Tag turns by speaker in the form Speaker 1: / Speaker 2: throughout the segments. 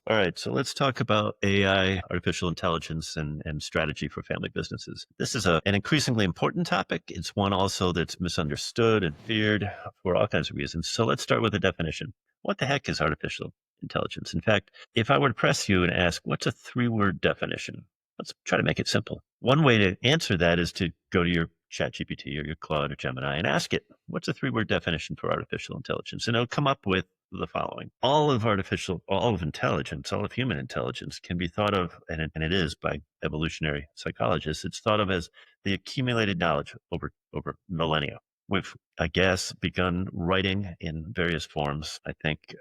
Speaker 1: All right, so let's talk about AI, artificial intelligence, and strategy for family businesses. This is an increasingly important topic. It's one also that's misunderstood and feared for all kinds of reasons. So let's start with a definition. What the heck is artificial intelligence? In fact, if I were to press you and ask, what's a three-word definition? Let's try to make it simple. One way to answer that is to go to your ChatGPT or your Claude or Gemini and ask it, what's a three-word definition for artificial intelligence? And it'll come up with the following. All of intelligence, all of human intelligence can be thought of, and it is by evolutionary psychologists, it's thought of as the accumulated knowledge over millennia. We've, I guess, begun writing in various forms, I think,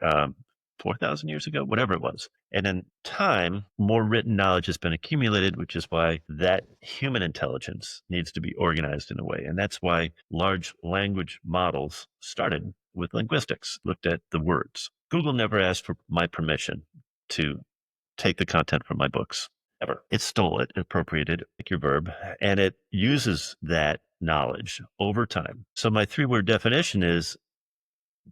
Speaker 1: 4,000 years ago, whatever it was. And in time, more written knowledge has been accumulated, which is why that human intelligence needs to be organized in a way. And that's why large language models started with linguistics, looked at the words. Google never asked for my permission to take the content from my books, ever. It stole it, appropriated, like your verb, and it uses that knowledge over time. So my three-word definition is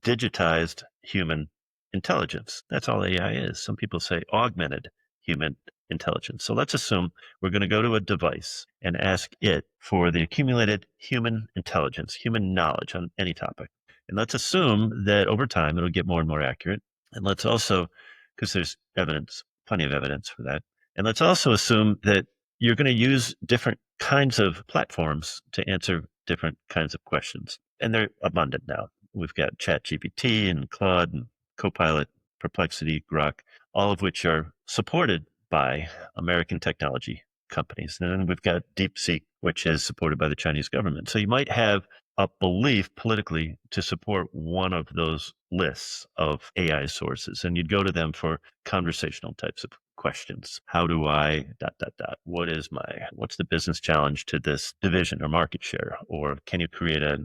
Speaker 1: digitized human intelligence. That's all AI is. Some people say augmented human intelligence. So let's assume we're going to go to a device and ask it for the accumulated human intelligence, human knowledge on any topic. And let's assume that over time it'll get more and more accurate. And let's also, because there's evidence, plenty of evidence for that. And let's also assume that you're going to use different kinds of platforms to answer different kinds of questions. And they're abundant now. We've got ChatGPT and Claude and Copilot, Perplexity, Grok, all of which are supported by American technology companies. And then we've got DeepSeek, which is supported by the Chinese government. So you might have a belief politically to support one of those lists of AI sources, and you'd go to them for conversational types of questions. How do I dot dot dot? What's the business challenge to this division or market share? Or can you create a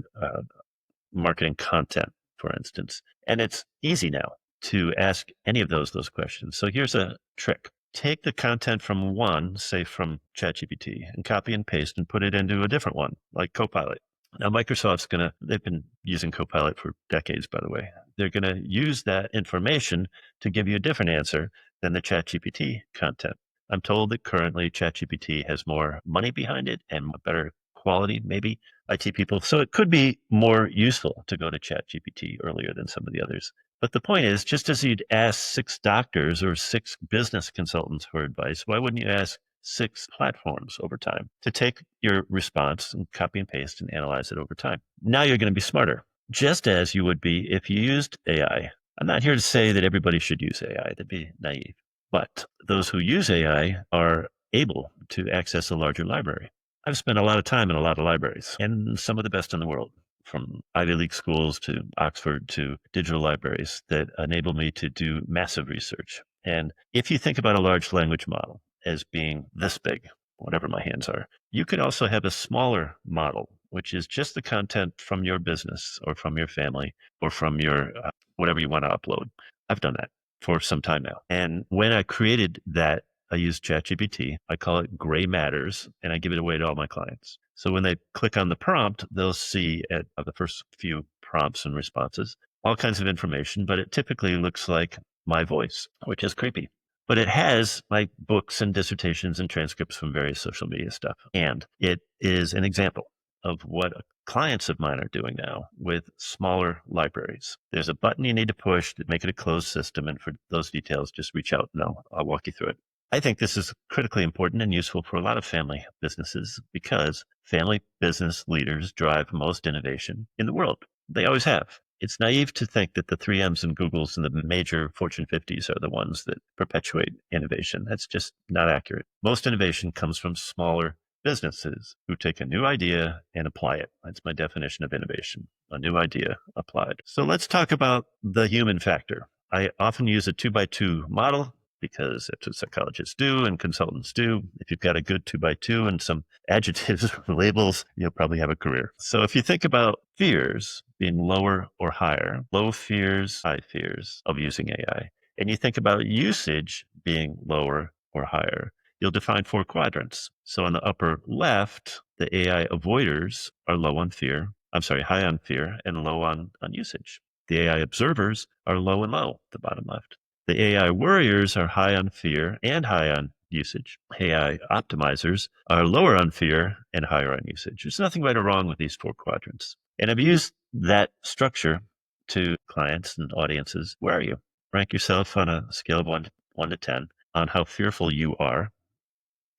Speaker 1: marketing content, for instance? And it's easy now to ask any of those questions. So here's a trick. Take the content from one, say from ChatGPT, and copy and paste and put it into a different one, like Copilot. Now, they've been using Copilot for decades, by the way. They're going to use that information to give you a different answer than the ChatGPT content. I'm told that currently ChatGPT has more money behind it and a better quality, maybe IT people. So it could be more useful to go to ChatGPT earlier than some of the others. But the point is, just as you'd ask six doctors or six business consultants for advice, why wouldn't you ask six platforms over time to take your response and copy and paste and analyze it over time? Now you're going to be smarter, just as you would be if you used AI. I'm not here to say that everybody should use AI. That'd be naive. But those who use AI are able to access a larger library. I've spent a lot of time in a lot of libraries, and some of the best in the world, from Ivy League schools to Oxford to digital libraries that enable me to do massive research. And if you think about a large language model as being this big, whatever my hands are, you could also have a smaller model, which is just the content from your business or from your family or from your whatever you want to upload. I've done that for some time now. And when I created that, I use ChatGPT. I call it Gray Matters, and I give it away to all my clients. So when they click on the prompt, they'll see at the first few prompts and responses all kinds of information, but it typically looks like my voice, which is creepy. But it has my books and dissertations and transcripts from various social media stuff. And it is an example of what clients of mine are doing now with smaller libraries. There's a button you need to push to make it a closed system. And for those details, just reach out and I'll walk you through it. I think this is critically important and useful for a lot of family businesses because family business leaders drive most innovation in the world. They always have. It's naive to think that the 3Ms and Googles and the major Fortune 50s are the ones that perpetuate innovation. That's just not accurate. Most innovation comes from smaller businesses who take a new idea and apply it. That's my definition of innovation, a new idea applied. So let's talk about the human factor. I often use a 2x2 model because that's what psychologists do and consultants do. If you've got a good 2x2 and some adjectives or labels, you'll probably have a career. So if you think about fears being lower or higher, low fears, high fears of using AI, and you think about usage being lower or higher, you'll define four quadrants. So on the upper left, the AI avoiders are high on fear and low on usage. The AI observers are low and low, the bottom left. The AI warriors are high on fear and high on usage. AI optimizers are lower on fear and higher on usage. There's nothing right or wrong with these four quadrants. And I've used that structure to clients and audiences. Where are you? Rank yourself on a scale of one to 10 on how fearful you are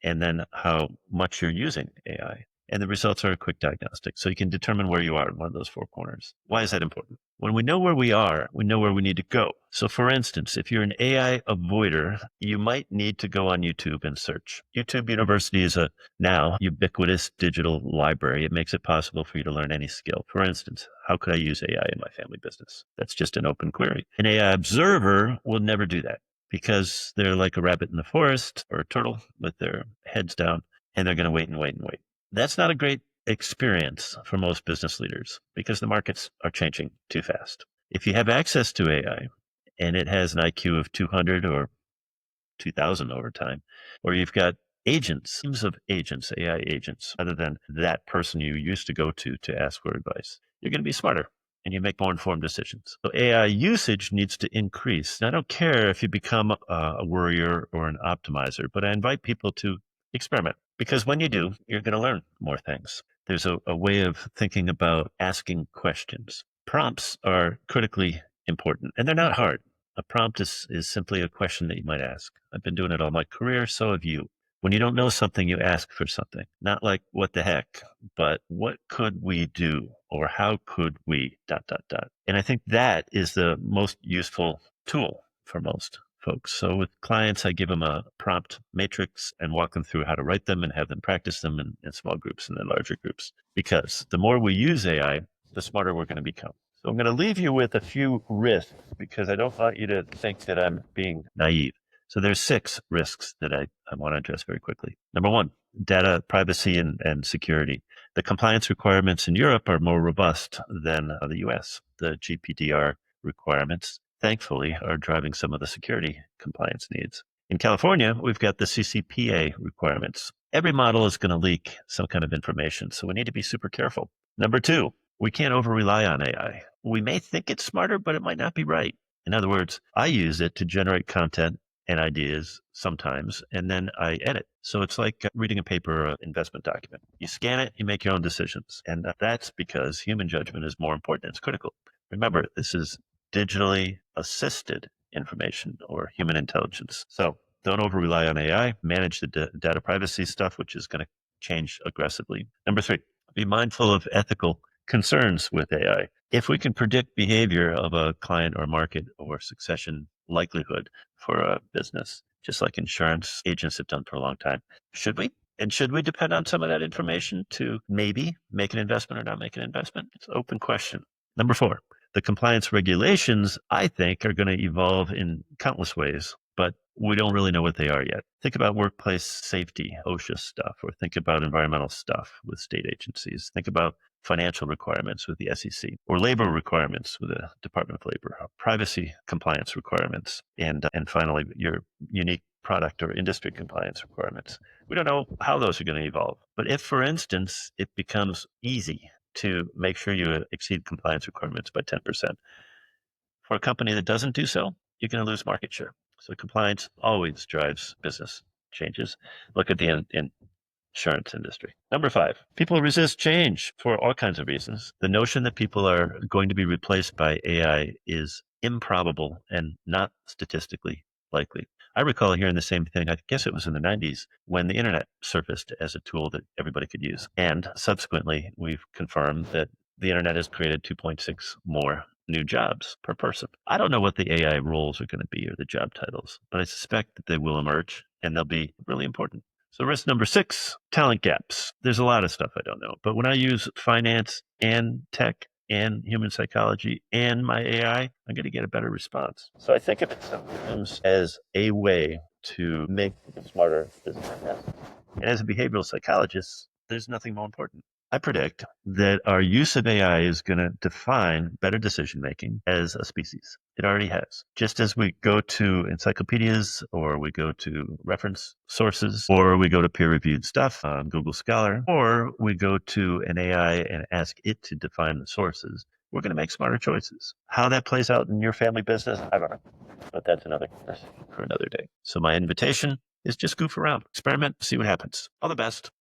Speaker 1: and then how much you're using AI. And the results are a quick diagnostic. So you can determine where you are in one of those four corners. Why is that important? When we know where we are, we know where we need to go. So for instance, if you're an AI avoider, you might need to go on YouTube and search. YouTube University is a now ubiquitous digital library. It makes it possible for you to learn any skill. For instance, how could I use AI in my family business? That's just an open query. An AI observer will never do that because they're like a rabbit in the forest or a turtle with their heads down, and they're going to wait and wait and wait. That's not a great experience for most business leaders because the markets are changing too fast. If you have access to AI and it has an IQ of 200 or 2000 over time, or you've got agents, teams of agents, AI agents, other than that person you used to go to ask for advice, you're going to be smarter and you make more informed decisions. So AI usage needs to increase. And I don't care if you become a worrier or an optimizer, but I invite people to experiment because when you do, you're going to learn more things. There's a way of thinking about asking questions. Prompts are critically important and they're not hard. A prompt is simply a question that you might ask. I've been doing it all my career, so have you. When you don't know something, you ask for something. Not like, what the heck, but what could we do? Or how could we, dot, dot, dot. And I think that is the most useful tool for most folks. So with clients, I give them a prompt matrix and walk them through how to write them and have them practice them in small groups and then larger groups. Because the more we use AI, the smarter we're going to become. So I'm going to leave you with a few risks because I don't want you to think that I'm being naive. So there's 6 risks that I want to address very quickly. Number 1, data privacy and security. The compliance requirements in Europe are more robust than the US. The GPDR requirements, thankfully, are driving some of the security compliance needs. In California, we've got the CCPA requirements. Every model is going to leak some kind of information, so we need to be super careful. Number 2, we can't over rely on AI. We may think it's smarter, but it might not be right. In other words, I use it to generate content and ideas sometimes, and then I edit. So it's like reading a paper or an investment document. You scan it, you make your own decisions. And that's because human judgment is more important. It's critical. Remember, this is digitally assisted information or human intelligence. So don't over rely on AI. Manage the data privacy stuff, which is going to change aggressively. Number 3, be mindful of ethical concerns with AI. If we can predict behavior of a client or market or succession likelihood for a business, just like insurance agents have done for a long time, should we? And should we depend on some of that information to maybe make an investment or not make an investment? It's an open question. Number 4, the compliance regulations, I think, are going to evolve in countless ways, but we don't really know what they are yet. Think about workplace safety, OSHA stuff, or think about environmental stuff with state agencies. Think about financial requirements with the SEC, or labor requirements with the Department of Labor, privacy compliance requirements, and finally, your unique product or industry compliance requirements. We don't know how those are going to evolve. But if, for instance, it becomes easy to make sure you exceed compliance requirements by 10%, for a company that doesn't do so, you're going to lose market share. So compliance always drives business changes. Look at the insurance industry. Number 5, people resist change for all kinds of reasons. The notion that people are going to be replaced by AI is improbable and not statistically likely. I recall hearing the same thing, I guess it was in the 90s, when the internet surfaced as a tool that everybody could use. And subsequently, we've confirmed that the internet has created 2.6 more new jobs per person. I don't know what the AI roles are going to be or the job titles, but I suspect that they will emerge and they'll be really important. So risk number 6, talent gaps. There's a lot of stuff I don't know, but when I use finance and tech and human psychology and my AI, I'm going to get a better response. So I think of it sometimes as a way to make smarter business investments. And as a behavioral psychologist, there's nothing more important. I predict that our use of AI is going to define better decision making as a species. It already has. Just as we go to encyclopedias or we go to reference sources or we go to peer reviewed stuff on Google Scholar or we go to an AI and ask it to define the sources, we're going to make smarter choices. How that plays out in your family business, I don't know. But that's another conversation for another day. So my invitation is just goof around, experiment, see what happens. All the best.